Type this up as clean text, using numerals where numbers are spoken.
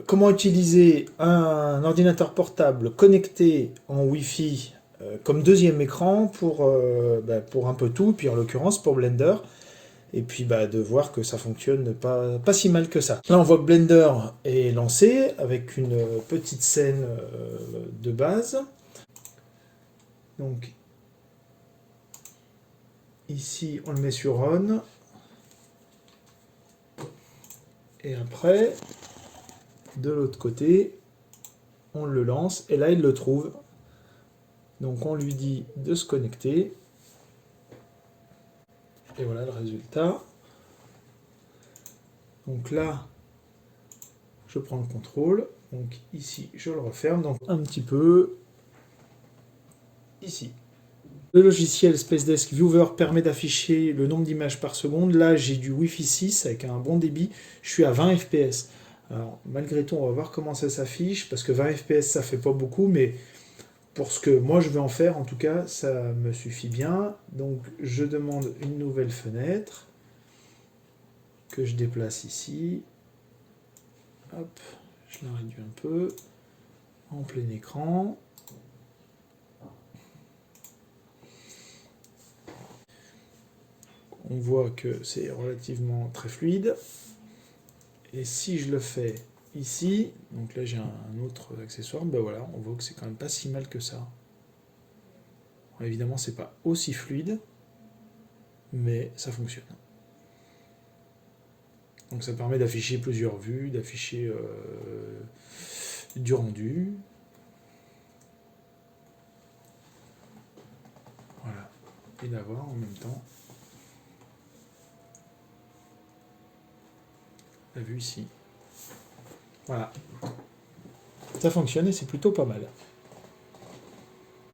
comment utiliser un ordinateur portable connecté en Wi-Fi comme deuxième écran pour un peu tout, puis en l'occurrence pour Blender, et puis de voir que ça fonctionne pas si mal que ça. Là on voit que Blender est lancé avec une petite scène de base. Donc ici on le met sur On, et après de l'autre côté on le lance, et là il le trouve. Donc on lui dit de se connecter. Et voilà le résultat. Donc là, je prends le contrôle. Donc ici, je le referme. Donc un petit peu ici. Le logiciel SpaceDesk Viewer permet d'afficher le nombre d'images par seconde. Là, j'ai du Wi-Fi 6 avec un bon débit. Je suis à 20 fps. Alors, malgré tout, on va voir comment ça s'affiche. Parce que 20 fps, ça fait pas beaucoup. Mais pour ce que moi, je veux en faire, en tout cas, ça me suffit bien. Donc, je demande une nouvelle fenêtre que je déplace ici. Hop, je la réduis un peu. En plein écran. On voit que c'est relativement très fluide. Et si je le fais ici, donc là j'ai un autre accessoire, voilà, on voit que c'est quand même pas si mal que ça. Alors, évidemment, c'est pas aussi fluide, mais ça fonctionne. Donc ça permet d'afficher plusieurs vues, d'afficher du rendu. Voilà. Et d'avoir en même temps la vue ici. Voilà. Ça fonctionne et c'est plutôt pas mal.